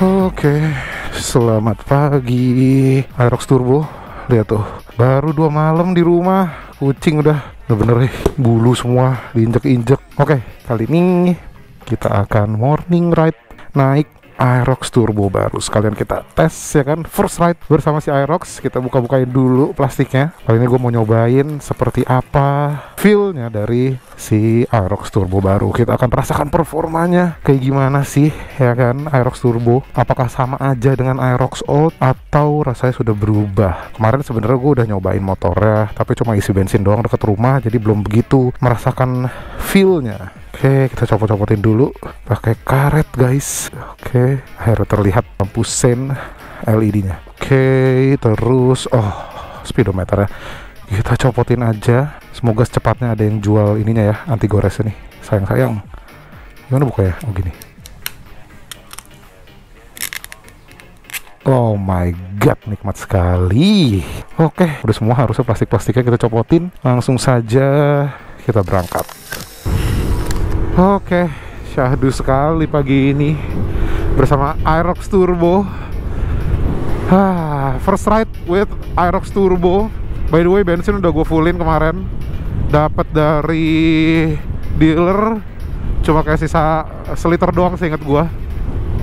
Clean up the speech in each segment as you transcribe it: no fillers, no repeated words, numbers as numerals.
Oke, selamat pagi Aerox Turbo. Lihat tuh, baru 2 malam di rumah, kucing udah bener-bener bulu semua diinjek-injek. Oke, kali ini kita akan morning ride naik Aerox Turbo baru. Sekalian kita tes ya kan, first ride bersama si Aerox. Kita buka-bukain dulu plastiknya. Kali ini gue mau nyobain seperti apa feel-nya dari si Aerox Turbo baru. Kita akan rasakan performanya kayak gimana sih ya kan Aerox Turbo. Apakah sama aja dengan Aerox Old atau rasanya sudah berubah. Kemarin sebenarnya gue udah nyobain motornya, tapi cuma isi bensin doang deket rumah, jadi belum begitu merasakan feel-nya. Oke, kita copot-copotin dulu pakai karet guys. Oke, akhirnya terlihat lampu sen LED-nya. Oke, terus speedometernya kita copotin aja. Semoga secepatnya ada yang jual ininya ya, anti gores ini. Sayang-sayang. Gimana bukanya? Oh gini. Oh my god, nikmat sekali. Oke, udah semua, harusnya plastik-plastiknya kita copotin. Langsung saja kita berangkat. Oke, syahdu sekali pagi ini bersama Aerox Turbo. First ride with Aerox Turbo. By the way, bensin udah gue fullin kemarin. Dapat dari dealer cuma kayak sisa seliter doang seingat gue.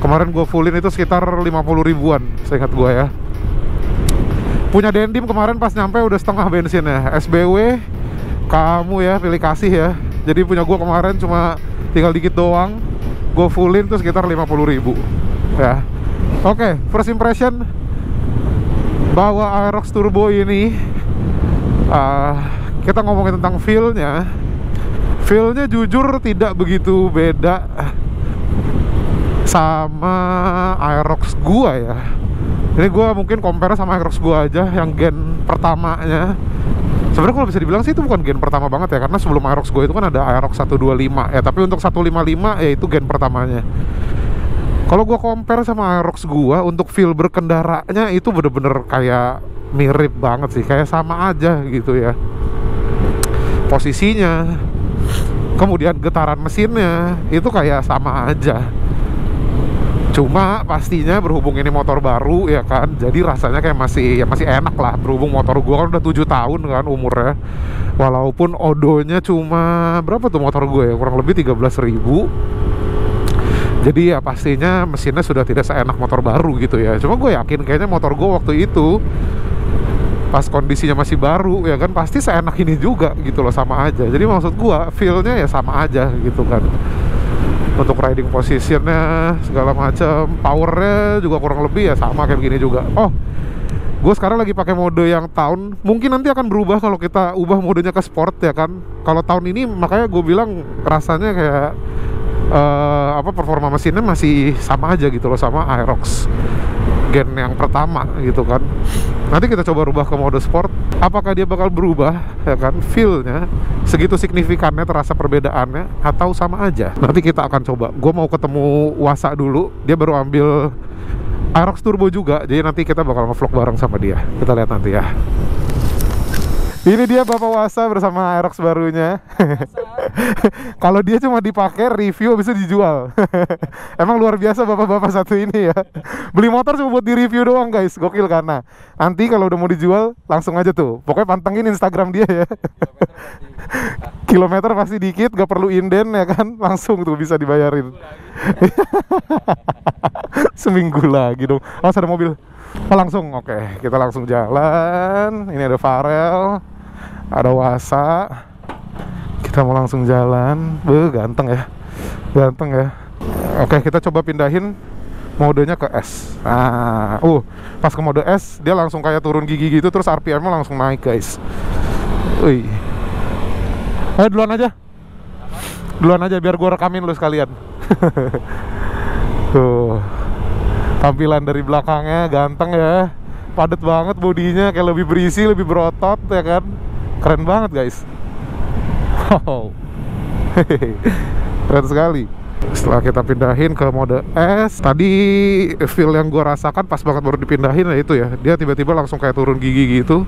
Kemarin gue fullin itu sekitar 50 ribuan seingat gue ya. Punya Dendim kemarin pas nyampe udah setengah bensinnya. SBW kamu ya, pilih kasih ya. Jadi punya gue kemarin cuma tinggal dikit doang. Gue fullin tuh sekitar 50 ribu ya. Oke, first impression bawa Aerox Turbo ini, kita ngomongin tentang feel-nya. Feel-nya jujur tidak begitu beda sama Aerox gua ya. Ini gua mungkin compare sama Aerox gua aja yang gen pertamanya. Sebenarnya kalau bisa dibilang sih itu bukan gen pertama banget ya, karena sebelum Aerox gue itu kan ada Aerox 125 ya, tapi untuk 155 ya itu gen pertamanya. Kalau gue compare sama Aerox gue, untuk feel berkendaranya itu bener-bener kayak mirip banget sih, kayak sama aja gitu ya. Posisinya, kemudian getaran mesinnya itu kayak sama aja. Cuma pastinya berhubung ini motor baru ya kan, jadi rasanya kayak masih enak lah. Berhubung motor gua kan udah 7 tahun kan umurnya. Walaupun odonya cuma berapa tuh motor gue ya, kurang lebih 13.000. Jadi ya pastinya mesinnya sudah tidak seenak motor baru gitu ya. Cuma gue yakin kayaknya motor gue waktu itu pas kondisinya masih baru ya kan, pasti seenak ini juga gitu loh, sama aja. Jadi maksud gue feel-nya ya sama aja gitu kan. Untuk riding positionnya segala macam, powernya juga kurang lebih ya sama kayak begini juga. Oh, gue sekarang lagi pakai mode yang tahun, mungkin nanti akan berubah kalau kita ubah modenya ke sport ya kan. Kalau tahun ini makanya gue bilang rasanya kayak performa mesinnya masih sama aja gitu loh sama Aerox gen yang pertama gitu kan. Nanti kita coba rubah ke mode sport, apakah dia bakal berubah ya kan, feel-nya segitu signifikannya, terasa perbedaannya atau sama aja. Nanti kita akan coba. Gue mau ketemu Wasa dulu, dia baru ambil Aerox Turbo juga, jadi nanti kita bakal nge-vlog bareng sama dia. Kita lihat nanti ya. Ini dia Bapak Wasa bersama Aerox barunya. Kalau dia cuma dipakai review bisa dijual. Emang luar biasa bapak-bapak satu ini ya. Beli motor cuma buat di review doang guys. Gokil karena nanti kalau udah mau dijual langsung aja tuh. Pokoknya pantengin Instagram dia ya. Kilometer pasti dikit, gak perlu inden ya kan. Langsung tuh bisa dibayarin. Seminggu lagi dong. Oh ada mobil. Oh langsung, oke. Kita langsung jalan. Ini ada Farel, ada Wasa. Kita mau langsung jalan. Ganteng ya. Ganteng ya. Oke, kita coba pindahin modenya ke S. Pas ke mode S dia langsung kayak turun gigi gitu, terus RPM-nya langsung naik guys. Wih. Ayo duluan aja. Duluan aja biar gua rekamin lu sekalian. Tuh. Tampilan dari belakangnya ganteng ya. Padat banget bodinya, kayak lebih berisi, lebih berotot ya kan. Keren banget guys. Wow. Keren sekali. Setelah kita pindahin ke mode S, tadi feel yang gue rasakan pas banget baru dipindahin ya itu ya, dia tiba-tiba langsung kayak turun gigi gitu.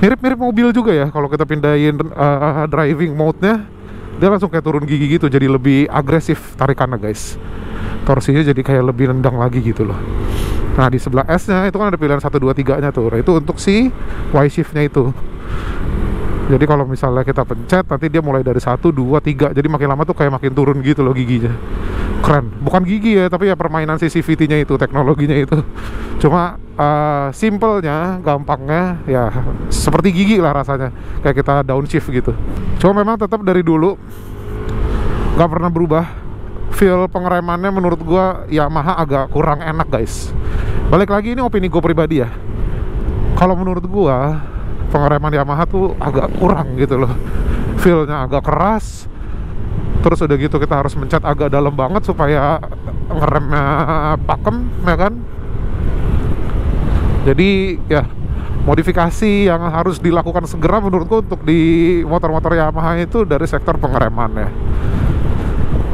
Mirip-mirip mobil juga ya, kalau kita pindahin driving mode-nya, dia langsung kayak turun gigi gitu, jadi lebih agresif tarikannya guys. torsinya jadi kayak lebih nendang lagi gitu loh. Nah di sebelah S-nya itu kan ada pilihan 1, 2, 3-nya tuh. Nah, itu untuk si Y-shift-nya itu. Jadi kalau misalnya kita pencet, nanti dia mulai dari 1, 2, 3. Jadi makin lama tuh kayak makin turun gitu loh giginya. Keren. Bukan gigi ya, tapi ya permainan si CVT-nya itu, teknologinya itu. Cuma simpelnya, gampangnya ya seperti gigi lah rasanya. Kayak kita downshift gitu. Cuma memang tetap dari dulu gak pernah berubah. Feel pengeremannya menurut gua Yamaha agak kurang enak guys. Balik lagi, ini opini gue pribadi ya. Kalau menurut gua pengereman Yamaha tuh agak kurang gitu loh. Feel-nya agak keras. Terus udah gitu kita harus mencet agak dalam banget supaya ngeremnya pakem, ya kan. Jadi ya modifikasi yang harus dilakukan segera menurutku untuk di motor-motor Yamaha itu dari sektor pengeremannya.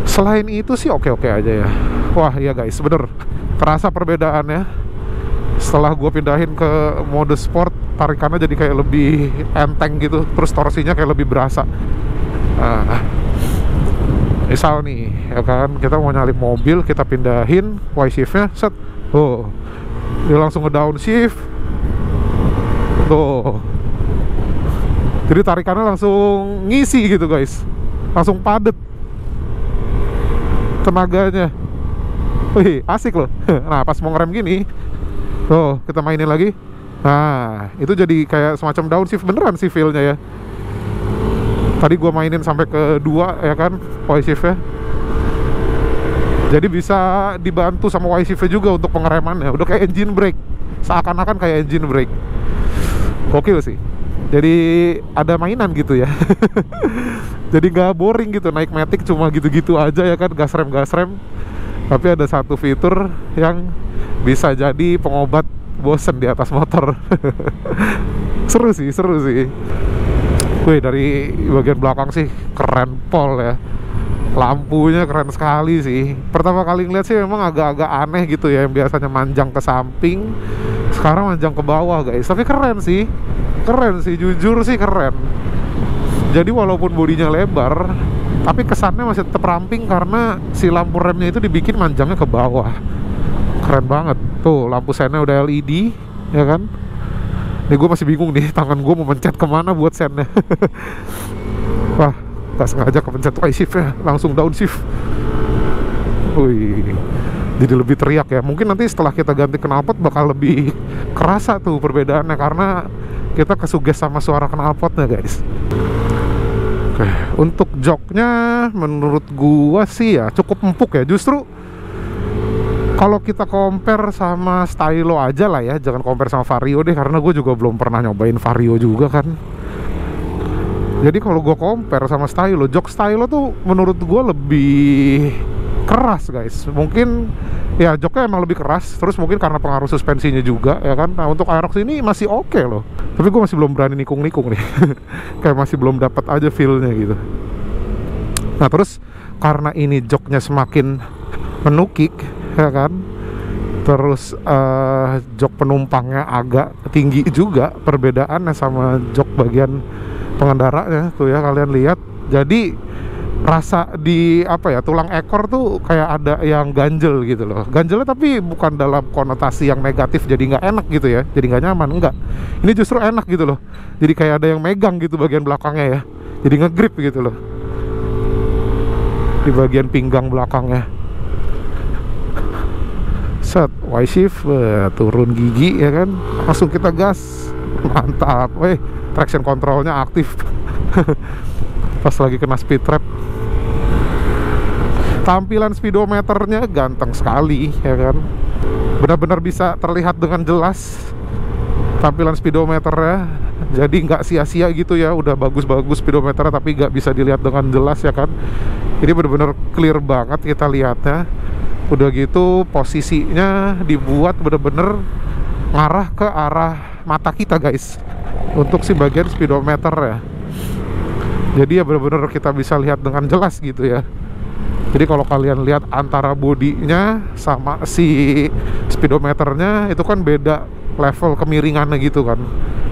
Selain itu sih oke-oke aja ya. Wah iya guys, bener terasa perbedaannya. Setelah gue pindahin ke mode sport, tarikannya jadi kayak lebih enteng gitu. Terus torsinya kayak lebih berasa. Nah, misal nih, ya kan, kita mau nyalip mobil, kita pindahin Y-shift-nya, set. Oh, dia langsung nge-downshift. Tuh. Jadi tarikannya langsung ngisi gitu guys. Langsung padet tenaganya. Wih, asik loh. Nah, pas mau ngerem gini, tuh, kita mainin lagi. Nah, itu jadi kayak semacam downshift beneran sih feel-nya ya. Tadi gua mainin sampai ke 2 ya kan, Y-shift-nya. Jadi bisa dibantu sama Y-shift-nya juga untuk pengeremannya. Udah kayak engine brake. Seakan-akan kayak engine brake. Gokil sih. Jadi ada mainan gitu ya. Jadi gak boring gitu naik Matic cuma gitu-gitu aja ya kan, gas rem. Tapi ada satu fitur yang bisa jadi pengobat bosen di atas motor. Seru sih. Wih, dari bagian belakang sih keren pol ya. Lampunya keren sekali sih. Pertama kali ngeliat sih memang agak-agak aneh gitu ya, yang biasanya manjang ke samping, sekarang manjang ke bawah guys. Tapi keren sih, jujur sih keren. Jadi walaupun bodinya lebar, tapi kesannya masih tetap ramping karena si lampu remnya itu dibikin manjangnya ke bawah. Keren banget. Tuh, lampu sennya udah LED, ya kan? Nih gue masih bingung nih, tangan gue mau mencet kemana buat sennya. Wah, gak sengaja kepencet Y-shift-nya, langsung downshift. Wih, jadi lebih teriak ya. Mungkin nanti setelah kita ganti knalpot bakal lebih kerasa tuh perbedaannya, karena kita kesuges sama suara knalpotnya guys. Oke, untuk joknya menurut gua sih ya cukup empuk ya. Justru kalau kita compare sama Stylo aja lah ya, jangan compare sama Vario deh, karena gue juga belum pernah nyobain Vario juga kan. Jadi kalau gue compare sama Stylo, jok Stylo tuh menurut gue lebih keras guys. Mungkin ya joknya emang lebih keras, terus mungkin karena pengaruh suspensinya juga ya kan. Nah untuk Aerox ini masih oke loh, tapi gue masih belum berani nikung-nikung nih. Kayak masih belum dapat aja feel-nya gitu. Nah terus karena ini joknya semakin menukik ya kan, terus jok penumpangnya agak tinggi juga, perbedaannya sama jok bagian pengendaranya tuh ya, kalian lihat. Jadi rasa di apa ya, tulang ekor tuh kayak ada yang ganjel gitu loh. Ganjelnya tapi bukan dalam konotasi yang negatif jadi nggak enak gitu ya, jadi nggak nyaman, enggak. Ini justru enak gitu loh. Jadi kayak ada yang megang gitu bagian belakangnya ya, jadi ngegrip gitu loh di bagian pinggang belakangnya. Set Y-shift, turun gigi ya kan, langsung kita gas, mantap. Traction controlnya aktif. Pas lagi kena speed trap. Tampilan speedometernya ganteng sekali ya kan, benar-benar bisa terlihat dengan jelas tampilan speedometernya. Jadi nggak sia-sia gitu ya, udah bagus-bagus speedometernya tapi nggak bisa dilihat dengan jelas ya kan. Ini benar-benar clear banget kita lihatnya. Udah gitu posisinya dibuat bener-bener ngarah ke arah mata kita guys, untuk si bagian speedometer ya. Jadi ya bener-bener kita bisa lihat dengan jelas gitu ya. Jadi kalau kalian lihat antara bodinya sama si speedometernya, itu kan beda level kemiringannya gitu kan.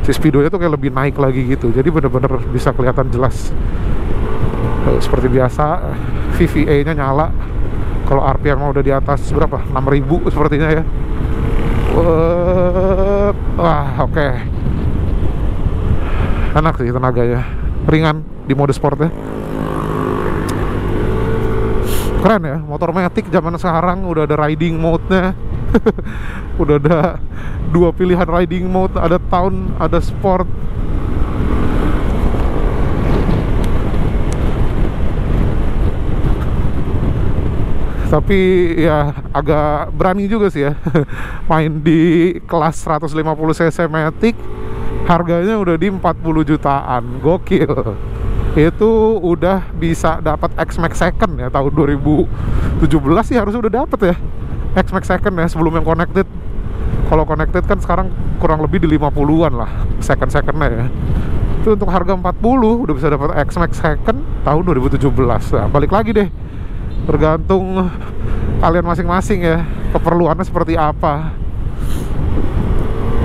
Si speedonya tuh kayak lebih naik lagi gitu. Jadi bener-bener bisa kelihatan jelas. Seperti biasa VVA nya nyala, Kalau RPM udah di atas berapa? 6.000 sepertinya ya. Wah, oke. Enak sih tenaganya, ringan di mode sport ya. Keren ya, motor matic zaman sekarang udah ada riding mode-nya. Udah ada 2 pilihan riding mode, ada town, ada sport. Tapi ya agak berani juga sih ya main di kelas 150 cc matic. Harganya udah di 40 jutaan, gokil. Itu udah bisa dapat X-Max second ya, tahun 2017 sih harusnya udah dapet ya X-Max second ya, sebelum yang connected. Kalau connected kan sekarang kurang lebih di 50-an lah second-secondnya ya. Itu untuk harga 40 udah bisa dapat X-Max second tahun 2017. Nah, balik lagi deh, tergantung kalian masing-masing ya, keperluannya seperti apa.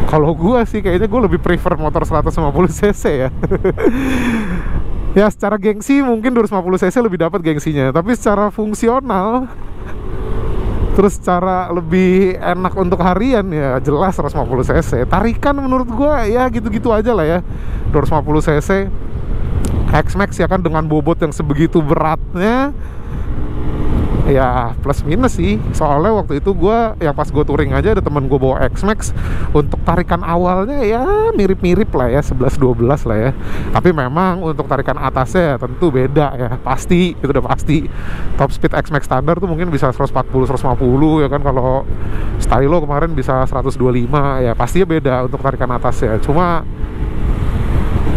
Kalau gue sih kayaknya gue lebih prefer motor 150 cc ya. Ya secara gengsi mungkin 250 cc lebih dapat gengsinya, tapi secara fungsional terus secara lebih enak untuk harian ya jelas 150 cc. Tarikan menurut gue ya gitu-gitu aja lah ya. 250 cc X-Max ya kan, dengan bobot yang sebegitu beratnya ya plus minus sih. Soalnya waktu itu gue, yang pas gue touring aja ada temen gue bawa X-Max, untuk tarikan awalnya ya mirip-mirip lah ya, 11-12 lah ya. Tapi memang untuk tarikan atasnya tentu beda ya, pasti, itu udah pasti. Top speed X-Max standar tuh mungkin bisa 140-150 ya kan. Kalau Stylo kemarin bisa 125 ya, pastinya beda untuk tarikan atasnya. Cuma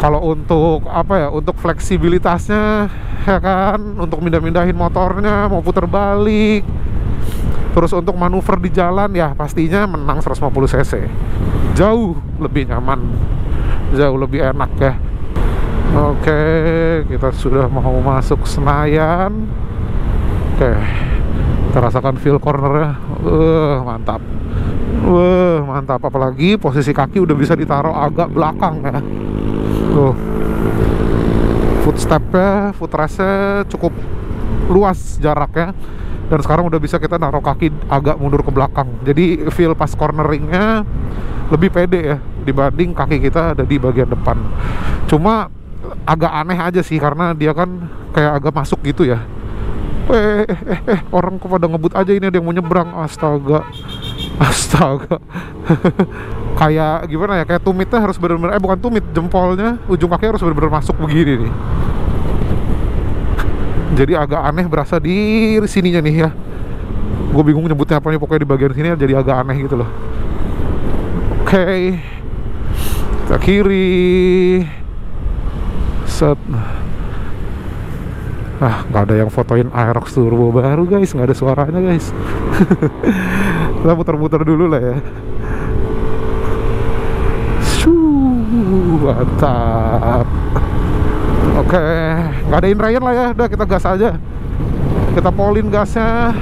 kalau untuk apa ya, untuk fleksibilitasnya ya kan, untuk mindah-mindahin motornya, mau putar balik, terus untuk manuver di jalan ya pastinya menang 150 cc. Jauh lebih nyaman, jauh lebih enak ya. Oke, kita sudah mau masuk Senayan. Oke, kita rasakan feel cornernya. Mantap. Mantap, apalagi posisi kaki udah bisa ditaruh agak belakang ya. Tuh, footstepnya, footrestnya cukup luas jaraknya, dan sekarang udah bisa kita naruh kaki agak mundur ke belakang. Jadi feel pas corneringnya lebih pede ya dibanding kaki kita ada di bagian depan. Cuma agak aneh aja sih karena dia kan kayak agak masuk gitu ya. Orang kepada ngebut aja, ini ada yang mau nyebrang. Astaga. Kayak gimana ya, kayak tumitnya harus bener-bener, bukan tumit, jempolnya, ujung kaki harus bener-bener masuk begini nih. Jadi agak aneh berasa di sininya nih ya. Gue bingung nyebutnya apa nih, pokoknya di bagian sini jadi agak aneh gitu loh. Oke, kita kiri. Set. Nggak ada yang fotoin Aerox Turbo baru guys, nggak ada suaranya guys. Kita muter-muter dulu lah ya. Mantap. Oke, nggak ada in-rain lah ya, udah kita gas aja. Kita polin gasnya.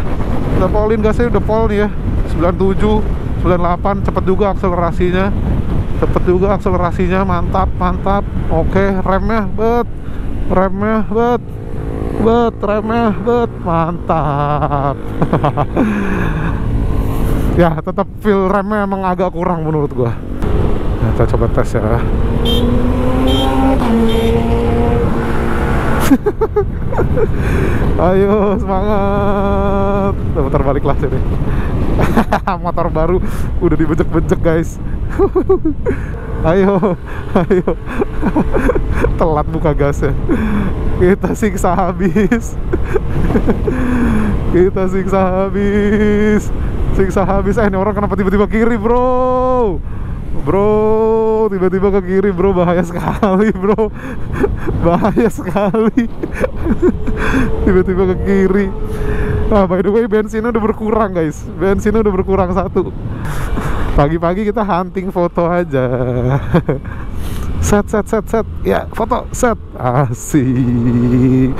Udah pol nih ya, 97, 98, cepet juga akselerasinya. Mantap. Oke, remnya mantap. Ya tetap feel remnya emang agak kurang menurut gua. Nah, kita coba tes ya. Ayo semangat. Putar balik lah sini. Motor baru udah dibejek-bejek guys. Ayo. Telat buka gasnya. Kita siksa habis. Ini orang kenapa tiba-tiba kiri bro, tiba-tiba ke kiri bro, bahaya sekali bro. Tiba-tiba ke kiri. By the way, bensinnya udah berkurang guys, udah berkurang 1. Pagi-pagi kita hunting foto aja. Set ya, foto set. Asik.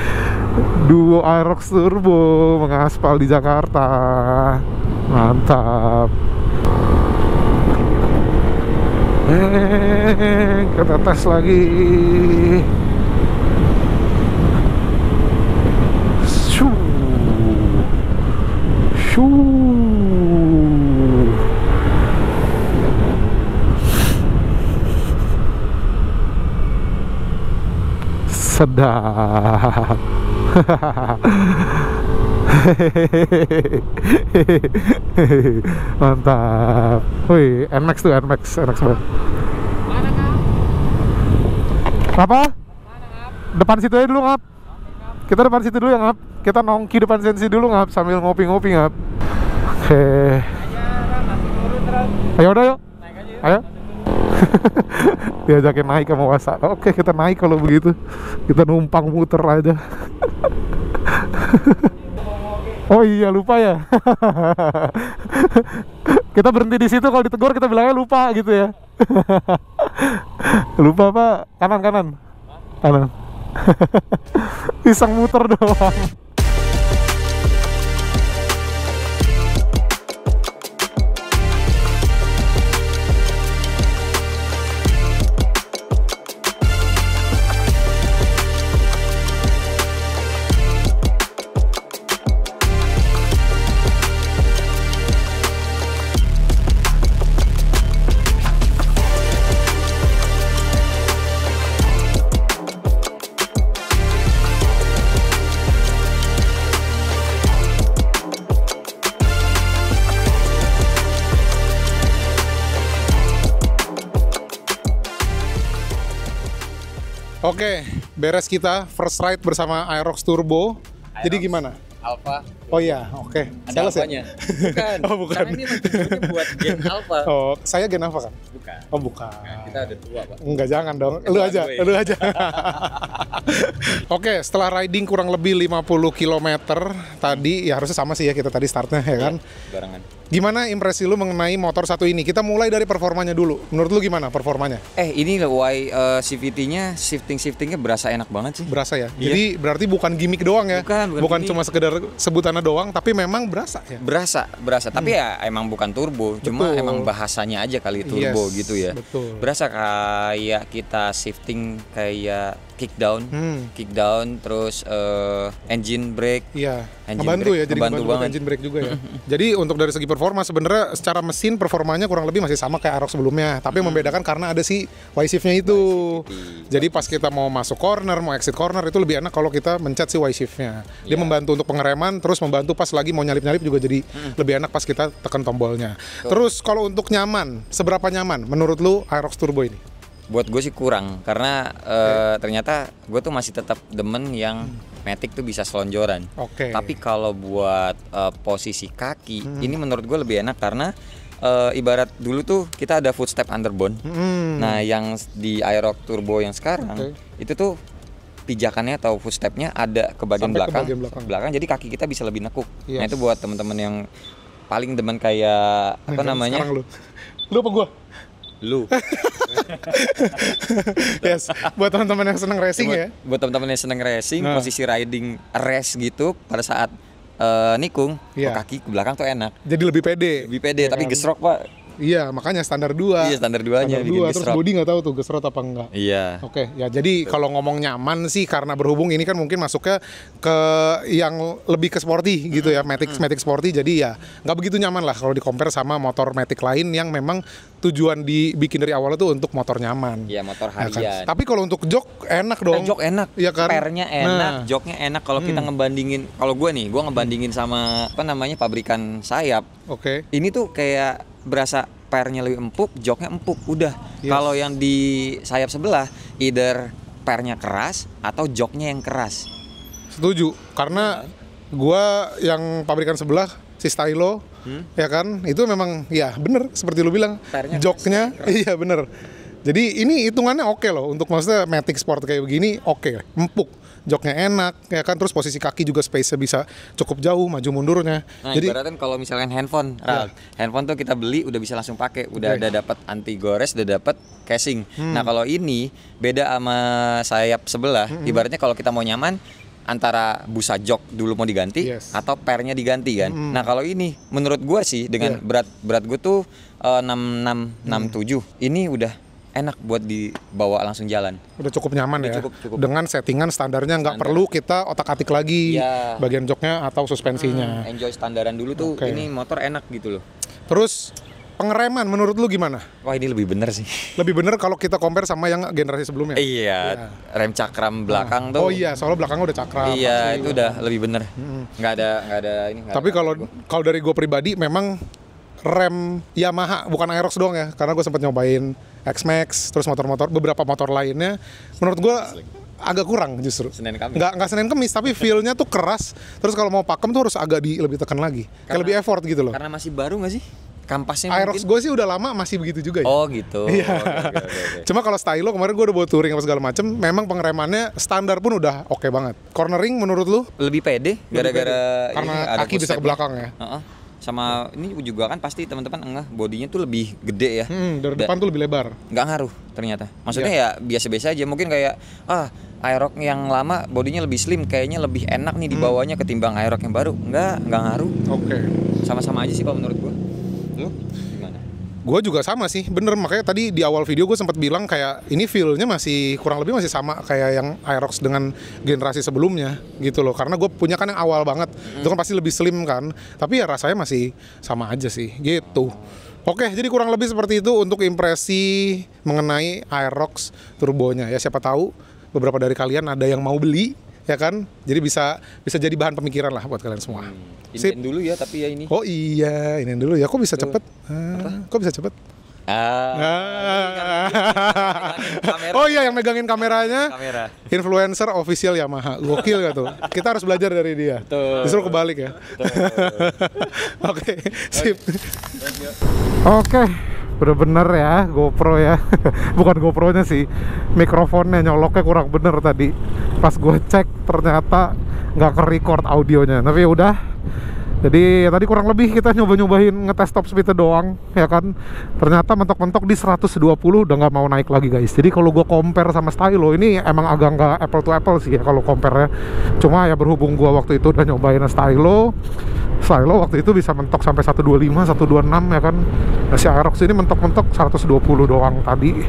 Duo Aerox Turbo mengaspal di Jakarta. Mantap. Kita tes lagi. Sedap. Mantap. Wih, NMAX tuh, NMAX banget. Apa? Depan situ aja dulu, Ngap. Kita depan situ dulu ya, Ngap. Kita nongki depan sensi dulu, Ngap, sambil ngopi-ngopi, Ngap. Oke. Ayo udah yuk. Ayo. Diajakin naik sama Wasa. Oke, kita naik kalau begitu. Kita numpang muter aja. Oh iya, lupa ya. Kita berhenti di situ, kalau ditegur kita bilangnya lupa gitu ya. Lupa Pak, kanan. Pisang muter doang. Oke, beres kita first ride bersama Aerox Turbo. Aerox, jadi gimana? Alpha. Oh iya, oke. Ada alfanya? Bukan. Oh bukan. Karena ini tujuannya buat gen Alpha. Oh, saya gen apa kan? Bukan. Oh bukan. Kita ada tua, Pak. Enggak, jangan dong. Lu aja. Oke, setelah riding kurang lebih 50 km tadi, ya harusnya sama sih ya kita tadi startnya ya kan? Barengan. Gimana impresi lu mengenai motor satu ini? Kita mulai dari performanya dulu. Menurut lu gimana performanya? Ini CVT-nya shiftingnya berasa enak banget sih. Berasa ya? Iya. Jadi berarti bukan gimmick doang ya? Bukan cuma sekedar sebutannya doang, tapi memang berasa ya? Berasa. Tapi ya emang bukan turbo, cuma emang bahasanya aja kali turbo gitu ya. Betul. Berasa kayak kita shifting kayak kickdown terus engine brake. Iya. Engine Ngebantu brake, ya, jadi ngebantu ngebantu banget. engine brake juga ya. Jadi untuk dari segi performa sebenarnya secara mesin performanya kurang lebih masih sama kayak Aerox sebelumnya, tapi membedakan karena ada si Y-shift-nya itu. Jadi pas kita mau masuk corner, mau exit corner itu lebih enak kalau kita mencet si Y-shift-nya. Dia membantu untuk pengereman, terus membantu pas lagi mau nyalip-nyalip juga jadi lebih enak pas kita tekan tombolnya. Terus kalau untuk nyaman, seberapa nyaman menurut lu Aerox Turbo ini? Buat gue sih kurang, karena ternyata gue tuh masih tetap demen yang Matic tuh bisa selonjoran. Tapi kalau buat posisi kaki, ini menurut gue lebih enak karena ibarat dulu tuh kita ada footstep underbone. Nah, yang di Aerox Turbo yang sekarang itu tuh pijakannya atau footstepnya ada ke bagian belakang, jadi kaki kita bisa lebih nekuk. Nah, itu buat teman-teman yang paling demen kayak apa namanya? Lu apa gua? Lu. Yes, buat teman-teman yang seneng racing ya. Buat teman-teman yang seneng racing, posisi riding race gitu pada saat nikung, kaki ke belakang tuh enak. Jadi lebih pede. Ya, tapi gesrok, Pak. Iya, makanya standar 2. Iya, standar 2-nya bikin terus body nggak tahu tuh gesrot apa enggak. Iya. Oke, ya jadi kalau ngomong nyaman sih karena berhubung ini kan mungkin masuknya ke yang lebih ke sporty gitu ya, Matic sporty, jadi ya nggak begitu nyaman lah kalau di-compare sama motor Matic lain yang memang tujuan dibikin dari awal itu untuk motor nyaman. Iya, motor Ya harian. kan? Tapi kalau untuk jok enak dong. Jok enak. Iya kan? Pernya enak, joknya enak. Kalau kita ngebandingin, kalau gue ngebandingin sama apa namanya pabrikan sayap. Oke. Ini tuh kayak berasa pernya lebih empuk, joknya empuk, udah. Kalau yang di sayap sebelah, either pernya keras atau joknya yang keras. Setuju, karena gua yang pabrikan sebelah si Stylo, ya kan, itu memang ya bener seperti lu bilang, Pernya joknya, iya bener. Jadi ini hitungannya oke loh, untuk maksudnya Matic Sport kayak begini oke, empuk. Joknya enak, ya kan, terus posisi kaki juga space-nya bisa cukup jauh maju mundurnya. Nah, jadi ibaratnya kalau misalkan handphone, handphone tuh kita beli udah bisa langsung pakai, udah ada dapat anti gores, udah dapat casing. Nah, kalau ini beda sama sayap sebelah, ibaratnya kalau kita mau nyaman antara busa jok dulu mau diganti atau pernya diganti kan. Nah, kalau ini menurut gua sih dengan berat gue tuh 66 67. Ini udah enak buat dibawa langsung jalan. Udah cukup nyaman ya. Cukup. Dengan settingan standarnya, nggak perlu kita otak-atik lagi bagian joknya atau suspensinya. Enjoy standaran dulu tuh. Ini motor enak gitu loh. Terus pengereman menurut lu gimana? Wah, ini lebih bener sih. Lebih bener kalau kita compare sama yang generasi sebelumnya. Iya. Rem cakram belakang tuh. Oh iya, soalnya belakangnya udah cakram. Iya, itu udah lebih bener. Nggak ada ini. Tapi kalau dari gue pribadi memang rem Yamaha, bukan Aerox doang ya, karena gue sempat nyobain X-Max, terus beberapa motor lainnya, menurut gue agak kurang justru. Senin Kamis. Nggak Senin Kamis, tapi feel-nya tuh keras. Terus kalau mau pakem tuh harus agak lebih tekan lagi, kayak lebih effort gitu loh. Karena masih baru nggak sih? Kampasnya Aerox gue sih udah lama masih begitu juga ya. Oh gitu. Iya. Okay. Cuma kalau stylo kemarin gue udah buat touring apa segala macem, memang pengeremannya standar pun udah oke banget. Cornering menurut lu? Lebih pede gara-gara karena kaki bisa ke belakang ya. Sama ini juga kan pasti teman-teman enggak bodinya tuh lebih gede ya. Dari depan tuh lebih lebar. Nggak ngaruh ternyata. Maksudnya ya biasa-biasa aja. Mungkin kayak Aerox yang lama bodinya lebih slim, kayaknya lebih enak nih dibawanya ketimbang Aerox yang baru. Nggak ngaruh. Oke. Sama-sama aja sih kalau menurut gua. Lu gimana? Gue juga sama sih, bener. Makanya tadi di awal video gue sempat bilang kayak ini feel-nya masih kurang lebih masih sama kayak yang Aerox dengan generasi sebelumnya gitu loh. Karena gue punya kan yang awal banget, itu kan pasti lebih slim kan. Tapi ya rasanya masih sama aja sih gitu. Oke, jadi kurang lebih seperti itu untuk impresi mengenai Aerox turbonya ya. Siapa tahu beberapa dari kalian ada yang mau beli ya kan. Jadi bisa jadi bahan pemikiran lah buat kalian semua. Ini dulu ya, tapi ya ini. Oh iya, ini dulu ya. Kok bisa cepet? Kok bisa cepet? Oh iya, yang megangin kameranya. Influencer official Yamaha. Gokil gak tuh? Kita harus belajar dari dia. Justru kebalik ya. Oke, sip. Oke, udah bener ya GoPro ya. Bukan GoPro-nya sih, mikrofonnya nyoloknya kurang bener tadi. Pas gue cek ternyata nggak ke-record audionya. Tapi ya udah. Jadi ya tadi kurang lebih kita nyobain ngetes top speednya doang ya kan. Ternyata mentok-mentok di 120 udah nggak mau naik lagi guys. Jadi kalau gue compare sama stylo ini emang agak nggak apple to apple sih ya kalau compare ya. Cuma ya berhubung gue waktu itu udah nyobain stylo waktu itu bisa mentok sampai 125, 126 ya kan. Nah, si Aerox ini mentok-mentok 120 doang tadi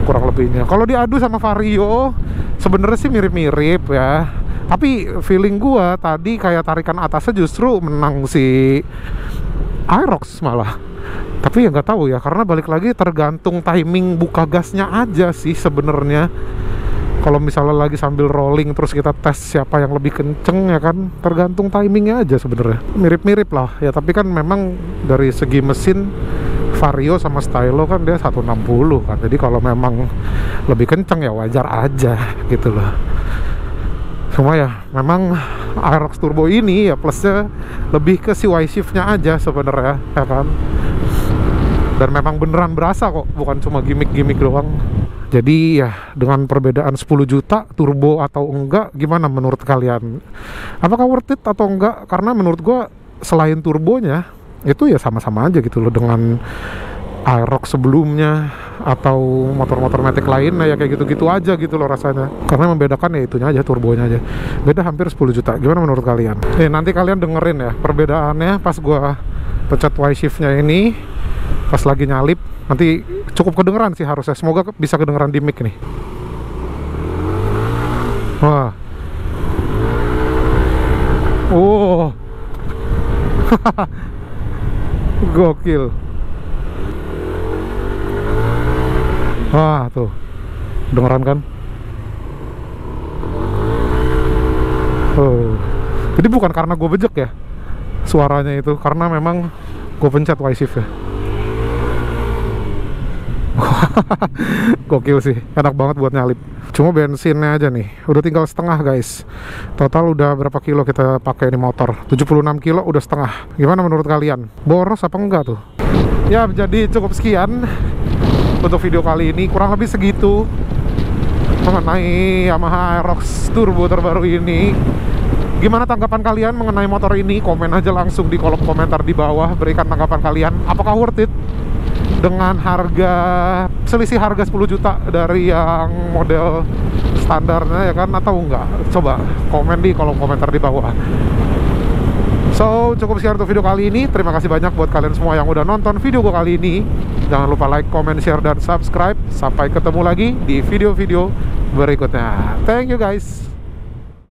kurang lebihnya. Kalau diadu sama Vario sebenarnya sih mirip-mirip ya. Tapi feeling gua tadi kayak tarikan atasnya justru menang si Aerox malah. Tapi ya nggak tahu ya, karena balik lagi tergantung timing buka gasnya aja sih sebenarnya. Kalau misalnya lagi sambil rolling terus kita tes siapa yang lebih kenceng ya kan, tergantung timingnya aja sebenarnya. Mirip-mirip lah ya, tapi kan memang dari segi mesin Vario sama stylo kan dia 160 kan. Jadi kalau memang lebih kenceng ya wajar aja gitu loh. Cuma ya memang Aerox Turbo ini ya plusnya lebih ke si Y-shift-nya aja sebenarnya ya kan. Dan memang beneran berasa kok, bukan cuma gimmick-gimmick doang. Jadi ya dengan perbedaan 10 juta turbo atau enggak, gimana menurut kalian? Apakah worth it atau enggak? Karena menurut gua selain turbonya itu ya sama-sama aja gitu loh dengan Aerox sebelumnya atau motor-motor matic lain ya kayak gitu-gitu aja gitu loh rasanya. Karena membedakan ya itunya aja, turbonya aja. Beda hampir 10 juta. Gimana menurut kalian? Nanti kalian dengerin ya perbedaannya pas gua pencet Y-shift-nya ini pas lagi nyalip. Nanti cukup kedengeran sih harusnya. Semoga bisa kedengeran di mic nih. Wah. Oh. Gokil. Wah tuh, dengeran kan? Oh, jadi bukan karena gue bejek ya suaranya itu, karena memang gue pencet Y-shift ya. Gokil sih, enak banget buat nyalip. Cuma bensinnya aja nih, udah tinggal setengah guys. Total udah berapa kilo kita pakai ini motor? 76 kilo udah setengah. Gimana menurut kalian? Boros apa enggak tuh? Ya jadi cukup sekian untuk video kali ini, kurang lebih segitu mengenai Yamaha Aerox Turbo terbaru ini. Gimana tanggapan kalian mengenai motor ini? Komen aja langsung di kolom komentar di bawah, berikan tanggapan kalian. Apakah worth it dengan selisih harga 10 juta dari yang model standarnya ya kan, atau enggak? Coba komen di kolom komentar di bawah. So So, cukup sekian untuk video kali ini. Terima kasih banyak buat kalian semua yang udah nonton video gue kali ini. Jangan lupa like, comment, share, dan subscribe. Sampai ketemu lagi di video-video berikutnya. Thank you guys.